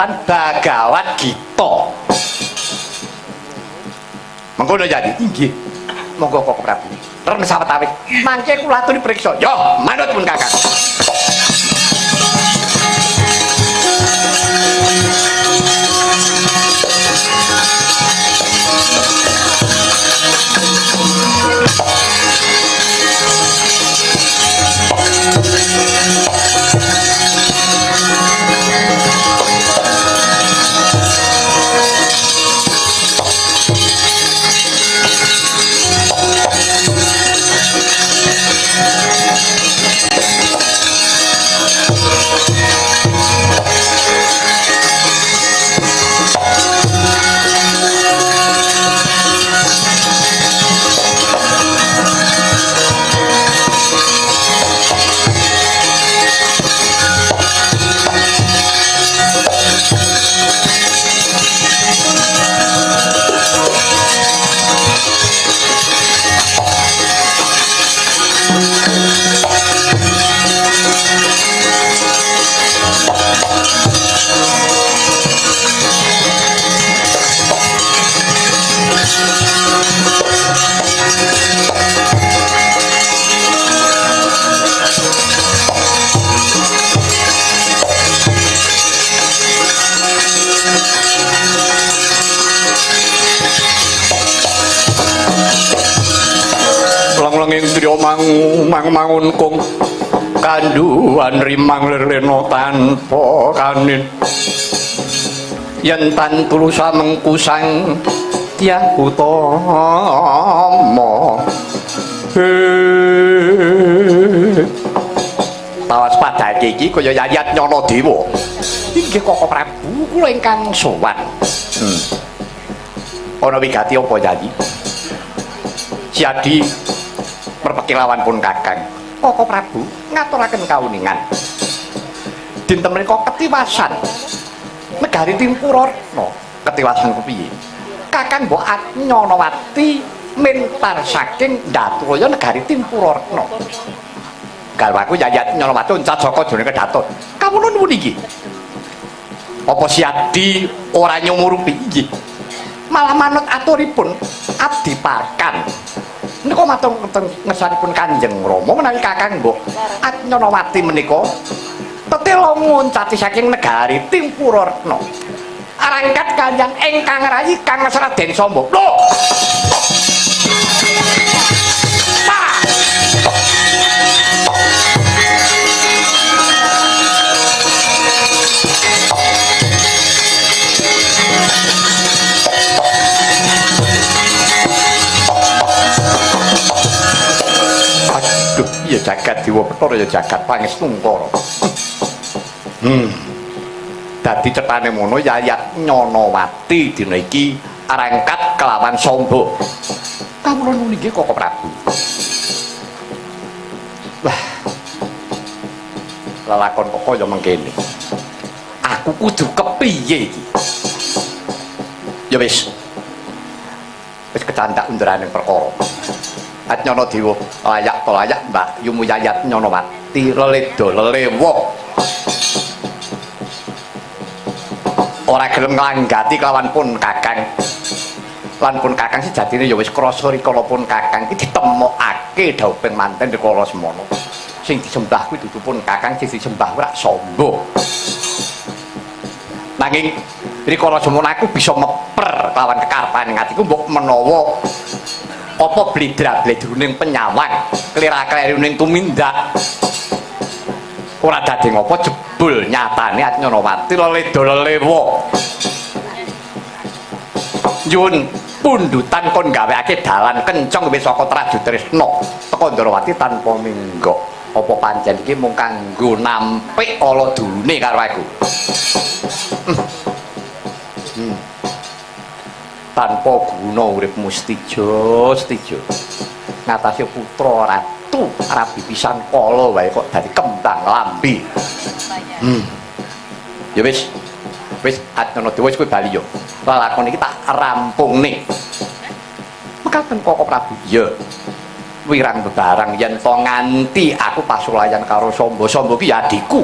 Bhagawat Gita. Mengkono jadi inggih. Monggo Kakang Prabu. Ren sawetawis. Mangke kula aturi priksa. Yo, manut pun Kakang. Mangun kung kanduan rimang lereno tanpa kanin yen tan tulusa mengkusang tiah utama tawas padake iki kaya Yayat Nyanadewa. Inggih Kakang Prabu kula ingkang sowan. Ana wigati apa Yayi? Jadi perpekilawan pun Kakang. Kakang Prabu ngaturaken kauningan. Dinten menika ketiwasan negari Timpurarna. Ketiwasan kepiye? Kakang Mbok Atnyanawati mentar saking Ndatraya negari Timpurarna. Garwaku Yayat Nyanawati uncat saka jroning Kedaton. Kawula nuwun iki. Apa Siadi ora nyumurupi inggih? Malah manut aturipun Abdi Parkan. Menika matur ngesanipun Kanjeng Rama menawi Kakang Mbok Atnyanawati menika tetela nguncati saking negari Timpurarna. Arangkat kaliyan ingkang rayi Kang Raden Samba. Lho. Ya jagat Dewa Bathara ya jagat Pangestungkara. Dadi cetane mono Yayat Nyanawati dina iki arangkat kelawan Samba. Kawula nuwun inggih Kakang Prabu. Wah. Lalakon kok kaya mengkene. Aku kudu kepiye iki? Ya wis. Wis kecandak unduraning perkara. Atnyanadewa layak to layak Mbak Yumu Yayat Nyanawati leledo lelewo ora gelem nglanggati kelawan pun Kakang lan pun Kakang sejatine ya wis krasa rikala pun Kakang iki ditemokake dawuhing manten rikala semono sing disembah kuwi dudu pun Kakang sing disembah ora Samba nanging rikala semono aku bisa meper kelawan kekarepane atiku mbok menawa apa bledra-bledruning penyawang klira-kliruning tumindak ora dadi ngopo jebul nyatane Atnyanawati leledo-lelewo nyuwun pundutan kon gawekake dalan kenceng wis saka Trajutresna teka Ndarawati tanpa minggok apa pancen iki mung kanggo nampik ala dune karo aku tanpa guna uripmu stijo ngatasi putra ratu rabi pisan kala wae kok dadi kembang lambi ya wis Atnyanadawa wis kowe bali yo lakon iki tak rampungne mekaten Kakang Prabu ya wirang bebarang yen to nganti aku pasulayan karo Samba ki adikku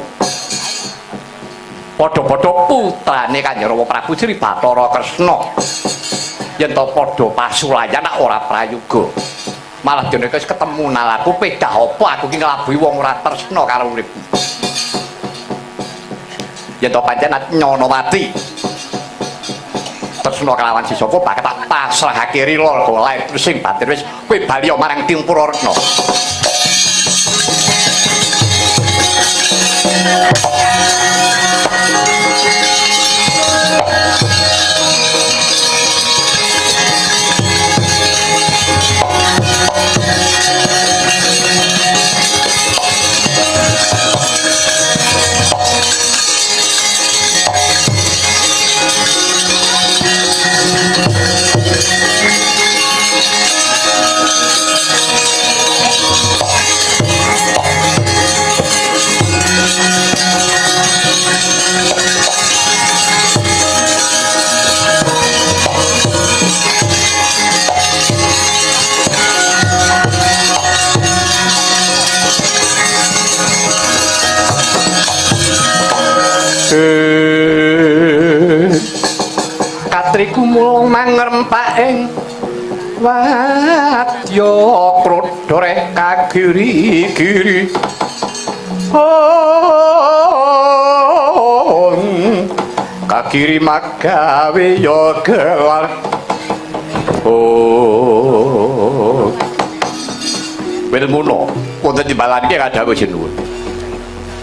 padha-padha putrane Kanjeng Rama Prabu Sri Bathara Kresna yen to padha pasulayan ora prayoga malah dene wis ketemu nalarku pedah apa aku ki nglabuhi wong ora tresna karo uripku yen to pancen Nyanawati tresna kelawan Sisaka bakal tak pasrahake rila golek sing batin wis kowe bali marang Timpura Retna. Katriku mulung mangrempak ing wadya krodha kagiri-giri kagiri magawe ya gelar Wilmuna wonten timbalan iki kadhawuh sinuwun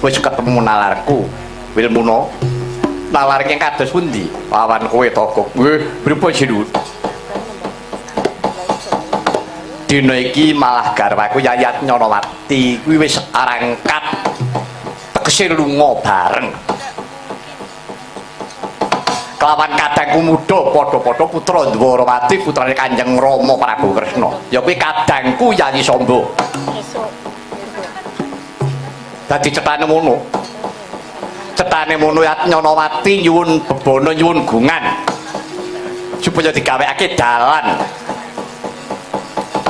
wis ketemu nalarku Wilmuna nalar ing kados pundi lawan kowe to kok nggih pripun sinuwun dina iki malah garwaku Yayat Nyanawati kuwi wis arangkat tegese lunga bareng kelawan kadangku muda padha-padha putra Dwarawati putrane Kanjeng Rama Prabu Kresna ya kuwi kadangku Yayi Samba dadi cetane mono Yayat Nyanawati nyuwun bebana nyuwun gungan supaya digawekake dalan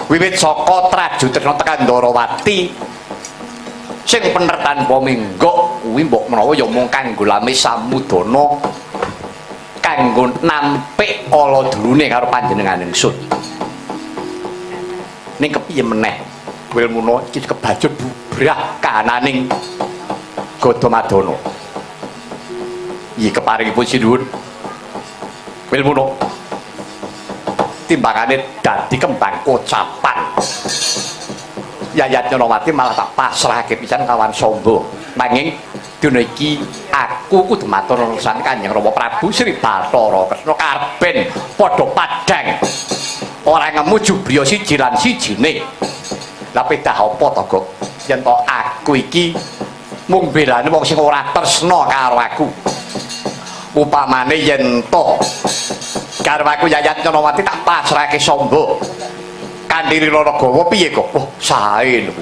wiwit saka Trajutresna tekan Dwarawati sing bener tanpa minggok kuwi mbok menawa ya mung kanggo lame samudana kanggo nampik ala durune karo panjenengan ingsun ning kepiye meneh Wilmuna iki kebajut bubrah kahananing Gadamadana iki keparingipun sinuwun Wilmuna timbangane dadi kembang kocapan Yayat Nyanawati malah tak pasrahake pisan kawan Samba nanging dina iki aku kudu matur nuwun Kanjeng Rama Prabu Sri Bathara Kresna karben padha padhang ora ngemu jubriya siji lan sijine lha pedah apa to kok yen to aku iki mung belane wong sing ora tresna karo aku upamane yen to karo aku Yayat Nyanawati tak pasrahake Samba kanthi Ragawa piye kok oh sae niku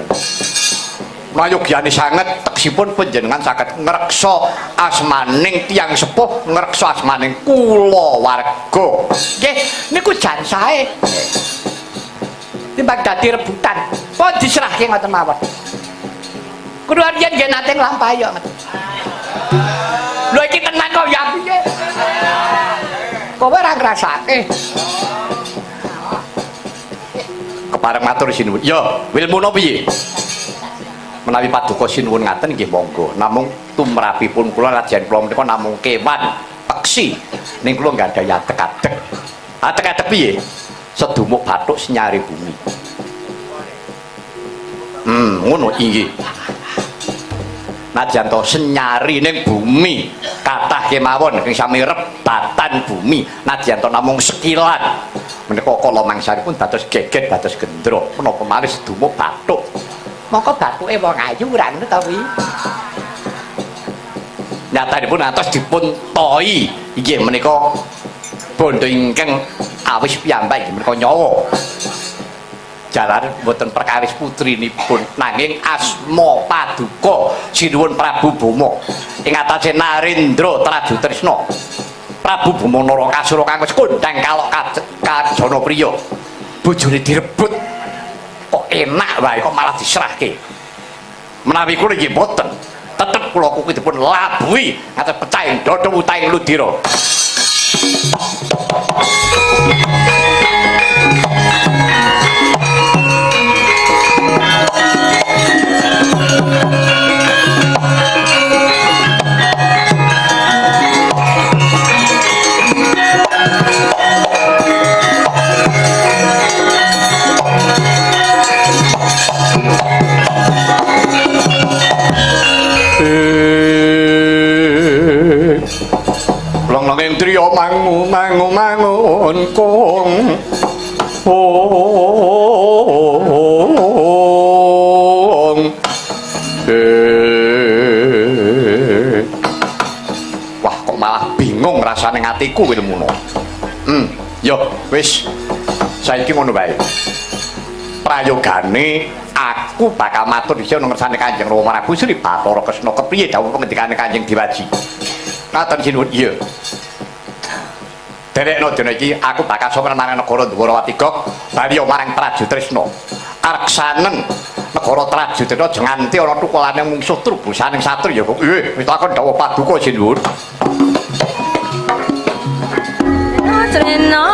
mayogyane sanget teksipun panjenengan saged ngreksa asmaning tiyang sepuh ngreksa asmaning kula warga nggih niku jan sae timbang dadi rebutan pun diserahke ngoten mawon kula yen nggih nate nglampahi yo ngoten lho iki tenan kok ya piye kowe ora ngrasake kepareng matur sinuwun ya Wilmuna piye menawi paduka sinuwun ngaten nggih monggo namung tumrapipun kula rajan kula menika namung kewan peksi ning kula nggadahi atek-atek atek-atek piye sedumuk bathuk senyari bumi ngono inggih najan to senyari ning bumi kathah kemawon ing sami rebatan bumi najan to namung sekilan menika kala mangsanipun dados geget dados gendra menapa malih sedumuk bathuk mongko bathuke wong ayu ora ngono ta kuwi nyatanipun atos dipun tohi inggih menika bondo ingkang awis piyambak inggih menika nyawa jalan mboten perkawis putrinipun nanging asma paduka sinuwun Prabu Bama ing atase Narendra Trajutresna Prabu Bama Narakasura kang wis kondhang kalok Kajanapriya bojone direbut kok enak wae kok malah diserahke menawi kula nggih mboten tetep kula kuwi dipun labuhi ngaten pecahing dada utaing ludira. Long-longing trio mangun kong wah kok malah bingung rasane ngatiku kuwi nemono. Yo wis saiki ngono bae. Prayogane aku bakal matur dhisik nang ngersane Kanjeng Rama Prabu Sri Bathara Kresna kepriye dawuh pengendikane Kanjeng Diwaji. Ngaten sinuwun iya. Derekno dina iki aku bakal sowan marang negara Dwarawati Gok bali marang Trajutresna. Arksanen negara Trajutresna aja nganti ana tukulane mungsuh trubusaning satri ya, Kok. Wis takon dawuh paduka sinuwun. Trena